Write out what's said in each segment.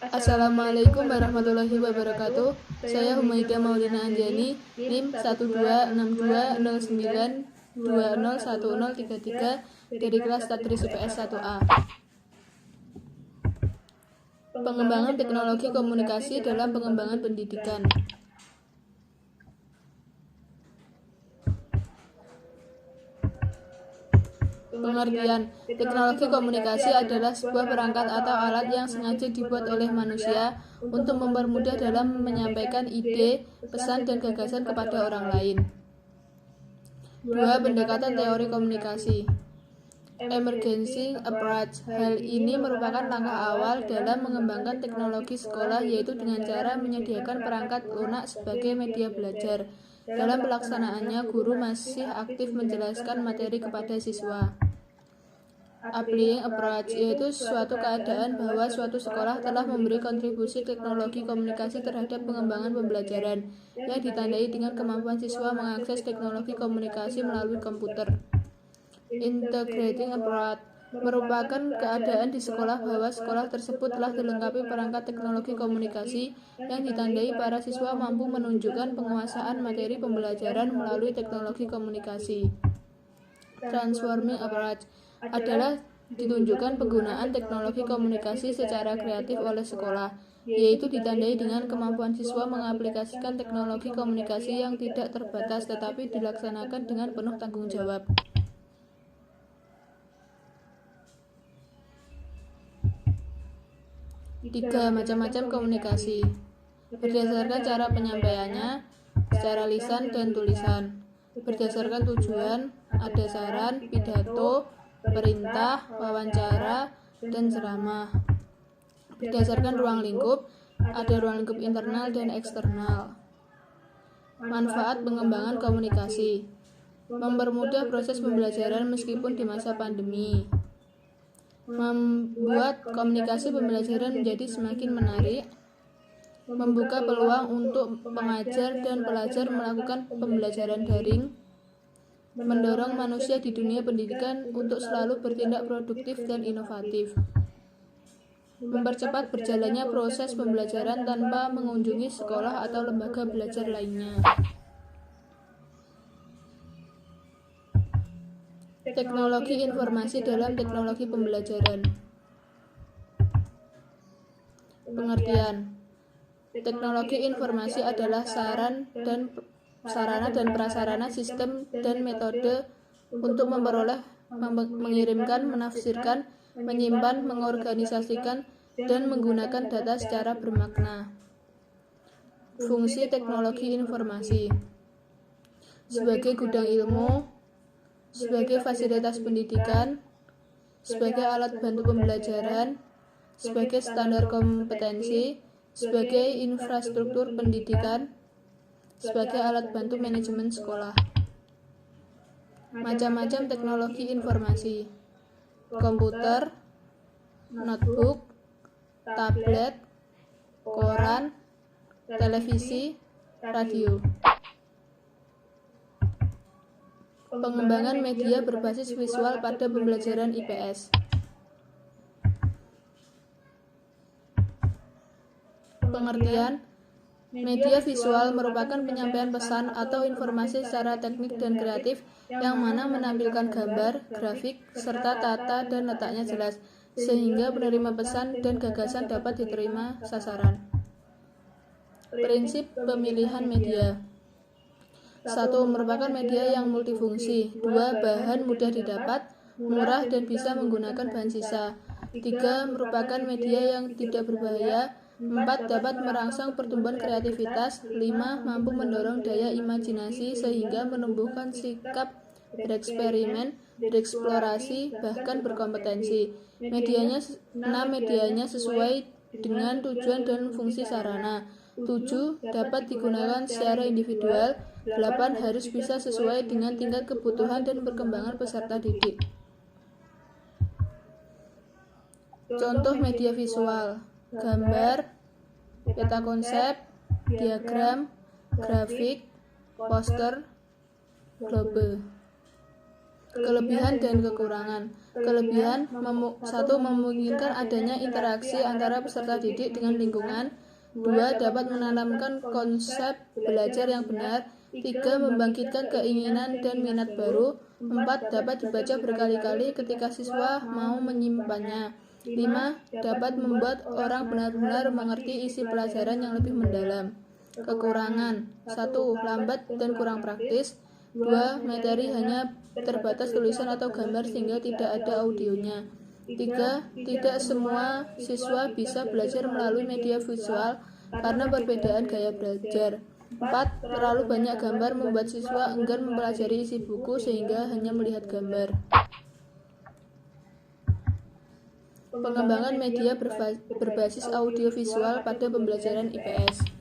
Assalamualaikum warahmatullahi wabarakatuh. Saya Humaida Maulina Anjani, NIM 12629201033 dari kelas Tadris IPS 1A. Pengembangan teknologi komunikasi dalam pengembangan pendidikan. Pengertian, teknologi komunikasi adalah sebuah perangkat atau alat yang sengaja dibuat oleh manusia untuk mempermudah dalam menyampaikan ide, pesan, dan gagasan kepada orang lain. 2. Pendekatan teori komunikasi. Emerging approach. Hal ini merupakan langkah awal dalam mengembangkan teknologi sekolah, yaitu dengan cara menyediakan perangkat lunak sebagai media belajar. Dalam pelaksanaannya, guru masih aktif menjelaskan materi kepada siswa. Applying approach, yaitu suatu keadaan bahwa suatu sekolah telah memberi kontribusi teknologi komunikasi terhadap pengembangan pembelajaran, yang ditandai dengan kemampuan siswa mengakses teknologi komunikasi melalui komputer. Integrating approach merupakan keadaan di sekolah bahwa sekolah tersebut telah dilengkapi perangkat teknologi komunikasi yang ditandai para siswa mampu menunjukkan penguasaan materi pembelajaran melalui teknologi komunikasi. Transforming approach adalah ditunjukkan penggunaan teknologi komunikasi secara kreatif oleh sekolah, yaitu ditandai dengan kemampuan siswa mengaplikasikan teknologi komunikasi yang tidak terbatas tetapi dilaksanakan dengan penuh tanggung jawab. 3. Macam-macam komunikasi. Berdasarkan cara penyampaiannya, secara lisan dan tulisan. Berdasarkan tujuan, ada saran, pidato, perintah, wawancara, dan ceramah. Berdasarkan ruang lingkup, ada ruang lingkup internal dan eksternal. Manfaat pengembangan komunikasi. Mempermudah proses pembelajaran meskipun di masa pandemi. Membuat komunikasi pembelajaran menjadi semakin menarik. Membuka peluang untuk pengajar dan pelajar melakukan pembelajaran daring. Mendorong manusia di dunia pendidikan untuk selalu bertindak produktif dan inovatif. Mempercepat berjalannya proses pembelajaran tanpa mengunjungi sekolah atau lembaga belajar lainnya. Teknologi informasi dalam teknologi pembelajaran. Pengertian. Teknologi informasi adalah sarana dan prasarana sistem dan metode untuk memperoleh, mengirimkan, menafsirkan, menyimpan, mengorganisasikan, dan menggunakan data secara bermakna. Fungsi teknologi informasi sebagai gudang ilmu, sebagai fasilitas pendidikan, sebagai alat bantu pembelajaran, sebagai standar kompetensi, sebagai infrastruktur pendidikan, sebagai alat bantu manajemen sekolah. Macam-macam teknologi informasi. Komputer, notebook, tablet, koran, televisi, radio. Pengembangan media berbasis visual pada pembelajaran IPS. Pengertian. Media visual merupakan penyampaian pesan atau informasi secara teknik dan kreatif yang mana menampilkan gambar, grafik, serta tata dan letaknya jelas, sehingga penerima pesan dan gagasan dapat diterima sasaran. Prinsip pemilihan media. 1. Merupakan media yang multifungsi. 2. Bahan mudah didapat, murah, dan bisa menggunakan bahan sisa. 3. Merupakan media yang tidak berbahaya. 4. Dapat merangsang pertumbuhan kreativitas. 5. Mampu mendorong daya imajinasi sehingga menumbuhkan sikap bereksperimen, bereksplorasi, bahkan berkompetensi. 6. Medianya sesuai dengan tujuan dan fungsi sarana. 7. Dapat digunakan secara individual. 8. Harus bisa sesuai dengan tingkat kebutuhan dan perkembangan peserta didik. Contoh media visual: gambar, peta konsep, diagram, grafik, poster, globe. Kelebihan dan kekurangan. Kelebihan, satu, memungkinkan adanya interaksi antara peserta didik dengan lingkungan. Dua, dapat menanamkan konsep belajar yang benar. Tiga, membangkitkan keinginan dan minat baru. Empat, dapat dibaca berkali-kali ketika siswa mau menyimpannya. Lima, dapat membuat orang benar-benar mengerti isi pelajaran yang lebih mendalam. Kekurangan. Satu, lambat dan kurang praktis. Dua, materi hanya terbatas tulisan atau gambar sehingga tidak ada audionya. Tiga, tidak semua siswa bisa belajar melalui media visual karena perbedaan gaya belajar. Empat, terlalu banyak gambar membuat siswa enggan mempelajari isi buku sehingga hanya melihat gambar. Pengembangan media berbasis audiovisual pada pembelajaran IPS.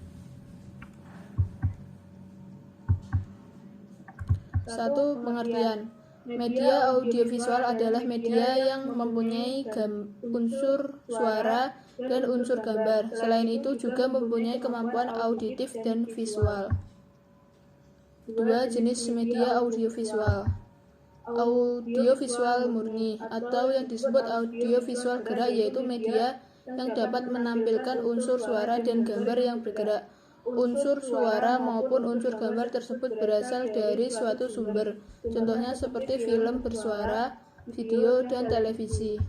1. Pengertian. Media audiovisual adalah media yang mempunyai unsur suara dan unsur gambar. Selain itu juga mempunyai kemampuan auditif dan visual. 2. Jenis media audiovisual. Audiovisual murni atau yang disebut audiovisual gerak, yaitu media yang dapat menampilkan unsur suara dan gambar yang bergerak. Unsur suara maupun unsur gambar tersebut berasal dari suatu sumber, contohnya seperti film bersuara, video, dan televisi.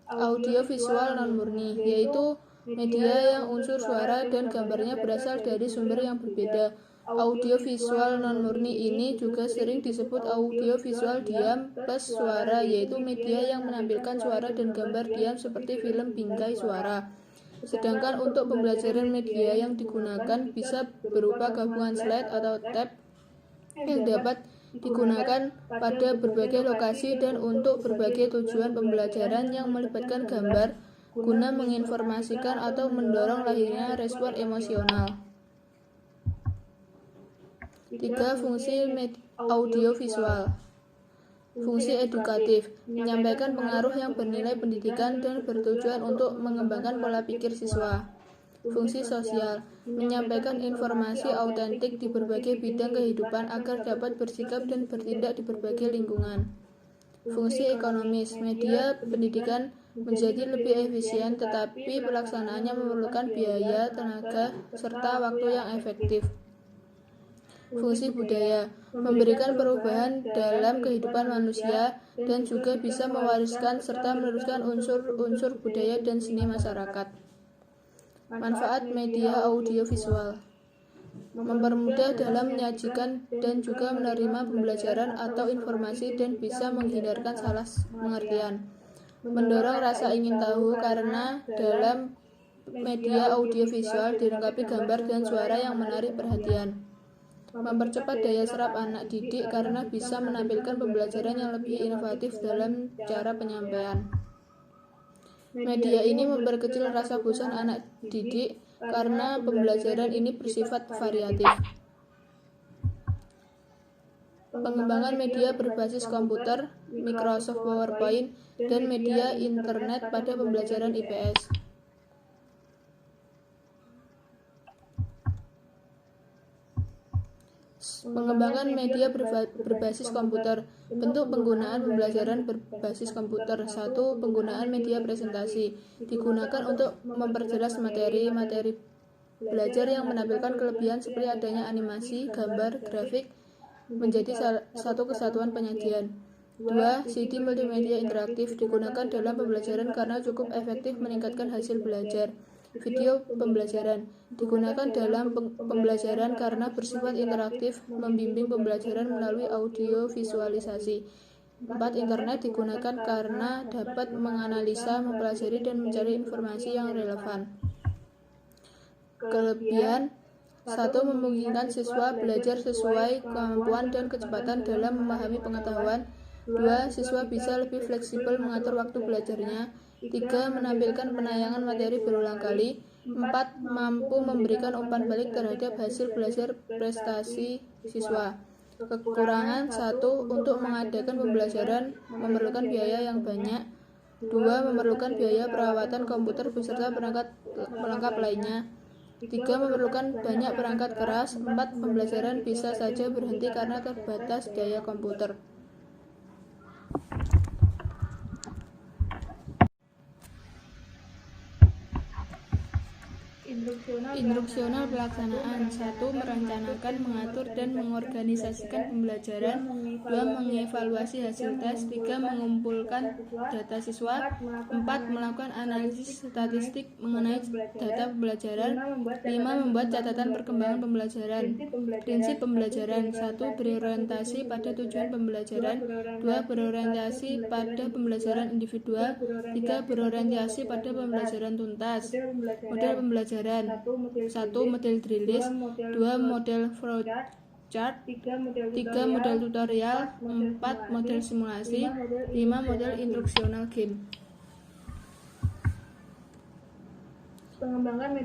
Audiovisual non-murni, yaitu media yang unsur suara dan gambarnya berasal dari sumber yang berbeda. Audiovisual non-murni ini juga sering disebut audiovisual diam plus suara, yaitu media yang menampilkan suara dan gambar diam seperti film bingkai suara. Sedangkan untuk pembelajaran media yang digunakan bisa berupa gabungan slide atau tab yang dapat digunakan pada berbagai lokasi dan untuk berbagai tujuan pembelajaran yang melibatkan gambar guna menginformasikan atau mendorong lahirnya respon emosional. 3. Fungsi audiovisual. Fungsi edukatif, menyampaikan pengaruh yang bernilai pendidikan dan bertujuan untuk mengembangkan pola pikir siswa. Fungsi sosial, menyampaikan informasi autentik di berbagai bidang kehidupan agar dapat bersikap dan bertindak di berbagai lingkungan. Fungsi ekonomis, media pendidikan menjadi lebih efisien tetapi pelaksanaannya memerlukan biaya, tenaga, serta waktu yang efektif. Fungsi budaya, memberikan perubahan dalam kehidupan manusia dan juga bisa mewariskan serta meneruskan unsur-unsur budaya dan seni masyarakat. Manfaat media audiovisual, mempermudah dalam menyajikan dan juga menerima pembelajaran atau informasi dan bisa menghindarkan salah pengertian. Mendorong rasa ingin tahu karena dalam media audiovisual dilengkapi gambar dan suara yang menarik perhatian. Mempercepat daya serap anak didik karena bisa menampilkan pembelajaran yang lebih inovatif dalam cara penyampaian. Media ini memperkecil rasa bosan anak didik karena pembelajaran ini bersifat variatif. Pengembangan media berbasis komputer, Microsoft PowerPoint, dan media internet pada pembelajaran IPS. Pengembangan media berbasis komputer. Bentuk penggunaan pembelajaran berbasis komputer. 1. Penggunaan media presentasi. Digunakan untuk memperjelas materi belajar yang menampilkan kelebihan seperti adanya animasi, gambar, grafik menjadi satu kesatuan penyajian. 2. CD multimedia interaktif. Digunakan dalam pembelajaran karena cukup efektif meningkatkan hasil belajar. Video pembelajaran digunakan dalam pembelajaran karena bersifat interaktif, membimbing pembelajaran melalui audio visualisasi. 4. Internet digunakan karena dapat menganalisa, mempelajari, dan mencari informasi yang relevan. Kelebihan 1. Memungkinkan siswa belajar sesuai kemampuan dan kecepatan dalam memahami pengetahuan. 2. Siswa bisa lebih fleksibel mengatur waktu belajarnya. 3. Menampilkan penayangan materi berulang kali. 4. Mampu memberikan umpan balik terhadap hasil belajar prestasi siswa. Kekurangan 1. Untuk mengadakan pembelajaran memerlukan biaya yang banyak. 2. Memerlukan biaya perawatan komputer beserta perangkat pelengkap lainnya. 3. Memerlukan banyak perangkat keras. 4. Pembelajaran bisa saja berhenti karena terbatas daya komputer. Instruksional pelaksanaan. 1. Merencanakan, mengatur, dan mengorganisasikan pembelajaran. 2. Mengevaluasi hasil tes. 3. Mengumpulkan data siswa. 4. Melakukan analisis statistik mengenai data pembelajaran. 5. Membuat catatan perkembangan pembelajaran. Prinsip pembelajaran. 1. Berorientasi pada tujuan pembelajaran. 2. Berorientasi pada pembelajaran individual. 3. Berorientasi pada pembelajaran tuntas. Model pembelajaran. 1. Model drill, 2. Model flowchart, 3. Model tutorial, 4. Model simulasi, 5. Model instruksional game.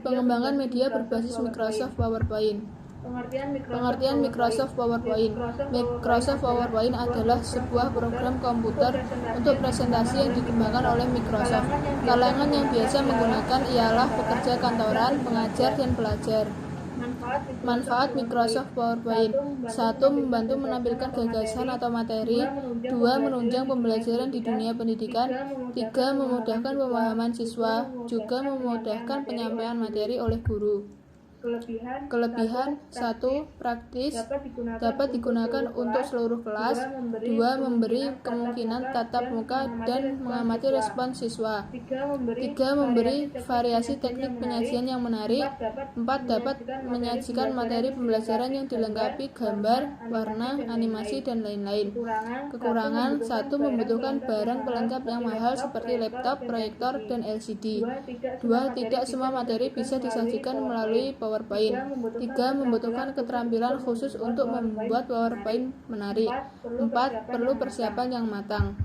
Pengembangan media berbasis Microsoft PowerPoint. Pengertian Microsoft PowerPoint. Microsoft PowerPoint adalah sebuah program komputer untuk presentasi yang dikembangkan oleh Microsoft. Kalangan yang biasa menggunakan ialah pekerja kantoran, pengajar, dan pelajar. Manfaat Microsoft PowerPoint. 1. Membantu menampilkan gagasan atau materi. 2. Menunjang pembelajaran di dunia pendidikan. 3. Memudahkan pemahaman siswa, juga memudahkan penyampaian materi oleh guru. Kelebihan. 1. Praktis, dapat digunakan untuk seluruh kelas. 2. Memberi kemungkinan tatap muka dan mengamati respons siswa. 3. Memberi variasi teknik penyajian yang menarik. 4. Dapat menyajikan materi pembelajaran yang dilengkapi gambar, warna, animasi, dan lain-lain. Kekurangan. 1. Membutuhkan barang pelengkap yang mahal seperti laptop, proyektor, dan LCD. 2. Tidak semua materi bisa disajikan melalui PowerPoint. 3. Membutuhkan keterampilan khusus untuk membuat PowerPoint menarik. 4. Perlu persiapan yang matang.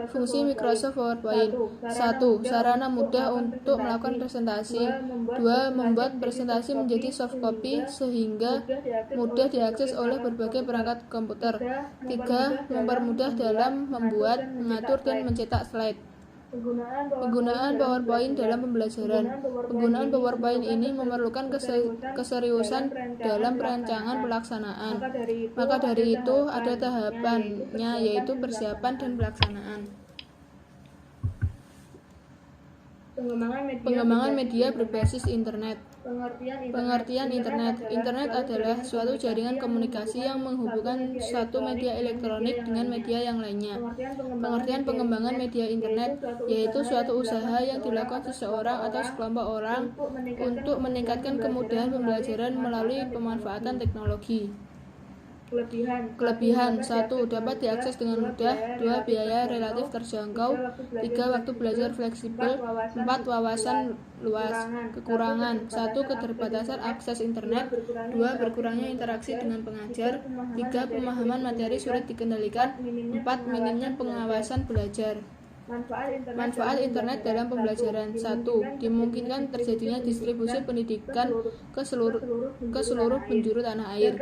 Fungsi Microsoft PowerPoint. 1. Sarana mudah untuk melakukan presentasi. 2. Membuat presentasi menjadi soft copy sehingga mudah diakses oleh berbagai perangkat komputer. 3. Mempermudah dalam membuat, mengatur, dan mencetak slide. Penggunaan PowerPoint dalam pembelajaran. Penggunaan PowerPoint ini memerlukan keseriusan dalam perancangan pelaksanaan. Maka dari itu ada tahapannya, yaitu persiapan dan pelaksanaan. Pengembangan media berbasis internet. Pengertian internet. Internet adalah suatu jaringan komunikasi yang menghubungkan suatu media elektronik dengan media yang lainnya. Pengertian pengembangan media internet yaitu suatu usaha yang dilakukan seseorang atau sekelompok orang untuk meningkatkan kemudahan pembelajaran melalui pemanfaatan teknologi. Kelebihan. 1. Dapat diakses dengan mudah. 2. Biaya relatif terjangkau. 3. Waktu belajar fleksibel. 4. Wawasan luas. Kekurangan. 1. Keterbatasan akses internet. 2. Berkurangnya interaksi dengan pengajar. 3. Pemahaman materi sulit dikendalikan. 4. Minimnya pengawasan belajar. Manfaat internet dalam pembelajaran. 1. Dimungkinkan terjadinya distribusi pendidikan ke seluruh penjuru tanah air,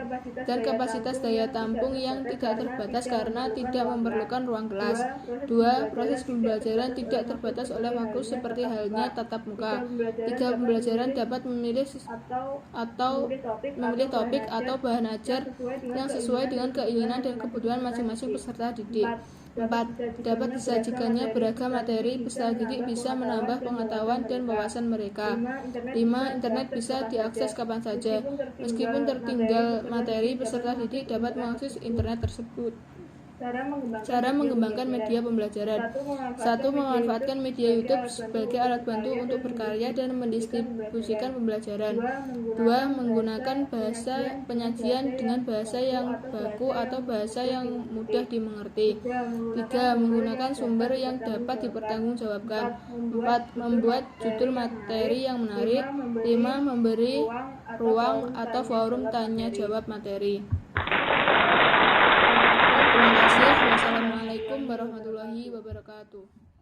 dan kapasitas daya tampung yang tidak terbatas karena tidak memerlukan ruang kelas. 2. Proses pembelajaran tidak terbatas oleh waktu seperti halnya tatap muka. 3. Pembelajaran dapat memilih topik atau bahan ajar yang sesuai dengan keinginan dan kebutuhan masing-masing peserta didik. 4. Dapat disajikannya beragam materi, peserta didik bisa menambah pengetahuan dan wawasan mereka. 5. Internet bisa diakses kapan saja. Meskipun tertinggal materi, peserta didik dapat mengakses internet tersebut. Cara mengembangkan media pembelajaran. 1. Memanfaatkan media YouTube sebagai alat bantu untuk berkarya dan mendistribusikan pembelajaran. 2. Menggunakan bahasa penyajian dengan bahasa yang baku atau bahasa yang mudah dimengerti. 3. Menggunakan sumber yang dapat dipertanggungjawabkan. 4. Membuat judul materi yang menarik. 5. Memberi ruang atau forum tanya jawab materi. Terima kasih. Wassalamualaikum warahmatullahi wabarakatuh.